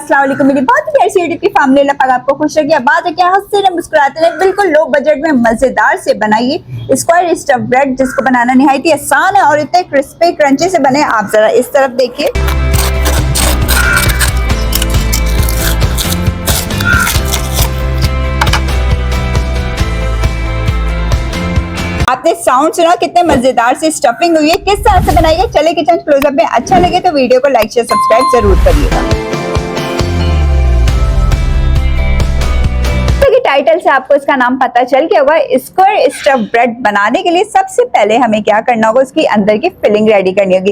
अस्सलाम वालेकुम मेरी बहुत ही प्यारी सी यूट्यूब की फैमिली, अल्लाह पाक आपको खुश रखिए। बात है क्या हंसते रहे मुस्कुराते रहे, बिल्कुल लो बजट में मजेदार से बनाइए स्क्वायर स्टफ ब्रेड, जिसको बनाना निहायत ही आसान है और इतने क्रिस्पी क्रंची से बने। आप जरा इस तरफ देखिए, आपने साउंड सुना कितने मजेदार से स्टफिंग हुई है, किस तरह से बनाई है। चले किचन क्लोजअप में। अच्छा लगे तो वीडियो को लाइक शेयर सब्सक्राइब जरूर करिएगा। टाइटल से आपको इसका नाम पता चल गया होगा। स्क्वायर स्टफ ब्रेड बनाने के लिए सबसे पहले हमें क्या करना होगा, उसकी अंदर की फिलिंग रेडी करनी होगी।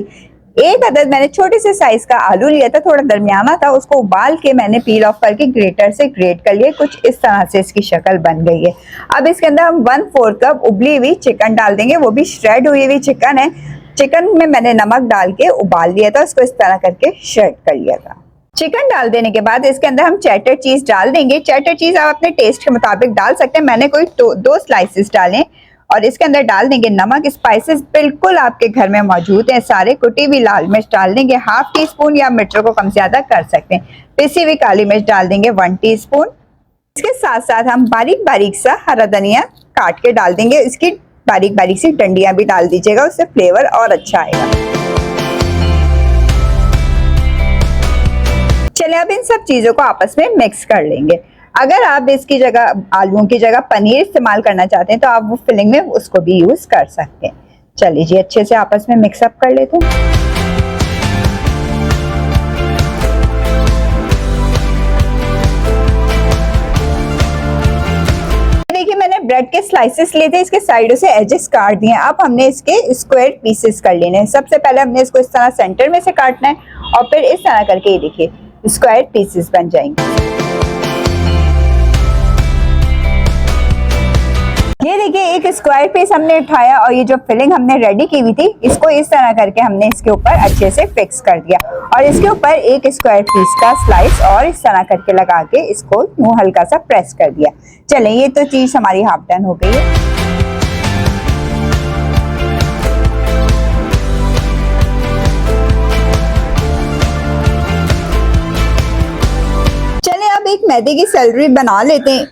एक अदद मैंने छोटे से साइज का आलू लिया था, थोड़ा दरमियाना था, उसको उबाल के मैंने पील ऑफ करके ग्रेटर से ग्रेट कर लिया। कुछ इस तरह से इसकी शक्ल बन गई है। अब इसके अंदर हम 1/4 कप उबली हुई चिकन डाल देंगे, वो भी श्रेड हुई हुई चिकन है। चिकन में मैंने नमक डाल के उबाल लिया था, उसको इस तरह करके श्रेड कर लिया था। चिकन डाल देने के बाद इसके अंदर हम चेडर चीज डाल देंगे। चेडर चीज आप अपने टेस्ट के मुताबिक डाल सकते हैं, मैंने कोई 2 स्लाइसेस डाले। और इसके अंदर डाल देंगे नमक। स्पाइसेस बिल्कुल आपके घर में मौजूद हैं सारे। कुटी हुई लाल मिर्च डाल देंगे 1/2 टीस्पून, या मिर्चों को कम ज्यादा कर सकते हैं। पिसी हुई काली मिर्च डाल देंगे 1 टीस्पून। इसके साथ साथ हम बारीक बारीक सा हरा धनिया काट के डाल देंगे। इसकी बारीक बारीक सी डंडियां भी डाल दीजिएगा, उससे फ्लेवर और अच्छा आएगा। चलिए अब इन सब चीजों को आपस में मिक्स कर लेंगे। अगर आप इसकी जगह आलूओं की जगह पनीर इस्तेमाल करना चाहते हैं तो आप वो फिलिंग में उसको भी यूज कर सकते हैं। चलिए जी अच्छे से आपस में मिक्सअप कर लेते हैं। देखिए मैंने ब्रेड के स्लाइसेस लिए थे, इसके साइडों से एजेस काट दिए। अब हमने इसके स्क्वायर पीसेस कर लेने हैं। सबसे पहले हमने इसको इस तरह सेंटर में से काटना है और फिर इस तरह करके ये देखिए स्क्वायर पीसेस बन जाएंगे। ये देखिए एक स्क्वायर पीस हमने उठाया और ये जो फिलिंग हमने रेडी की हुई थी, इसको इस तरह करके हमने इसके ऊपर अच्छे से फिक्स कर दिया और इसके ऊपर एक स्क्वायर पीस का स्लाइस और इस तरह करके लगा के इसको यूं हल्का सा प्रेस कर दिया। चलें ये तो चीज हमारी हाफ डन हो गई है। चलें अब एक मैदे की सैलरी बना लेते हैं।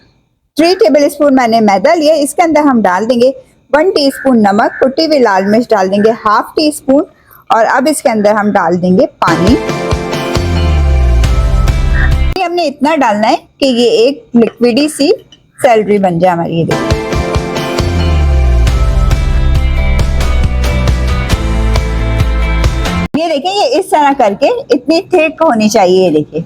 3 टेबलस्पून मैंने मैदा लिया। इसके अंदर हम डाल देंगे 1 टीस्पून नमक, कुटी हुई लाल मिर्च डाल देंगे 1/2 टीस्पून और अब इसके अंदर हम डाल देंगे पानी। हमने इतना डालना है कि ये एक लिक्विडी सी सैलरी बन जाए हमारी। ये देखें ये इस तरह करके इतनी थिक होनी चाहिए। ये देखिए।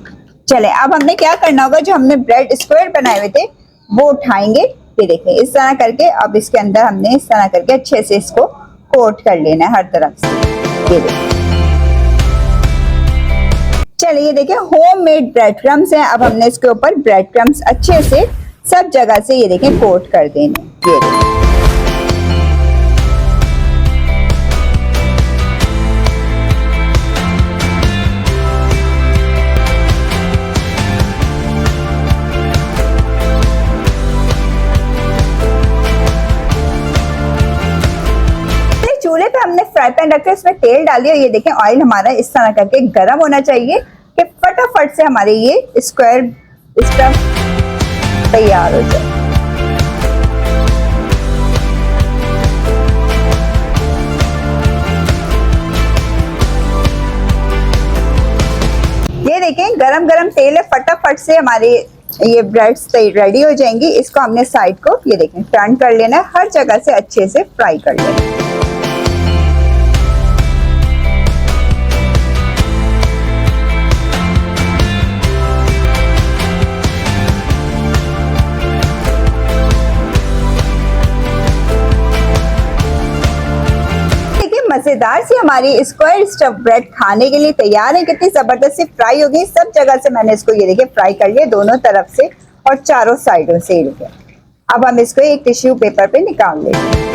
चले अब हमने क्या करना होगा, जो हमने ब्रेड स्क्वायर बनाए हुए थे वो उठाएंगे। ये देखें इस तरह करके अब इसके अंदर हमने इस तरह करके अच्छे से इसको कोट कर लेना है हर तरफ से। ये देखिए। चलिए ये देखिए होममेड ब्रेड क्रम्स हैं। अब हमने इसके ऊपर ब्रेड क्रम्स अच्छे से सब जगह से ये देखें कोट कर देने। ये देखिए। चूल्हे पे हमने फ्राई पैन रखा है, इसमें तेल डालिए। ये देखें ऑयल हमारा इस तरह करके गर्म होना चाहिए कि फटाफट से हमारे ये स्क्वायर स्टफ तैयार हो जाए। ये देखें गरम गरम तेल है, फटाफट से हमारे ये ब्रेड्स रेडी हो जाएंगी। इसको हमने साइड को ये देखें टर्न कर लेना है, हर जगह से अच्छे से फ्राई कर लेना। मजेदार सी हमारी स्क्वायर स्टफ ब्रेड खाने के लिए तैयार है। कितनी जबरदस्त सी फ्राई हो गई। सब जगह से मैंने इसको ये देखिए फ्राई कर लिया, दोनों तरफ से और चारों साइडों से। ये देखिए अब हम इसको एक टिश्यू पेपर पे निकाल लेंगे।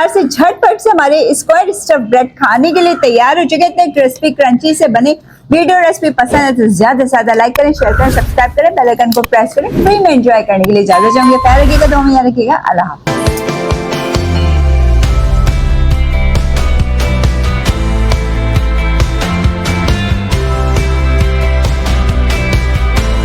मजेदार से झटपट से हमारे स्क्वायर स्टफ ब्रेड खाने के लिए तैयार हो चुके हैं। इतने क्रिस्पी क्रंची से बने। वीडियो रेसिपी पसंद है तो ज्यादा से ज्यादा लाइक करें, शेयर करें, सब्सक्राइब करें, बेल आइकन को प्रेस करें। फ्री में एंजॉय करने के लिए इजाजत चाहूंगी। ख्याल रखिएगा, दुआ में याद रखिएगा। अल्लाह हाफ़िज़।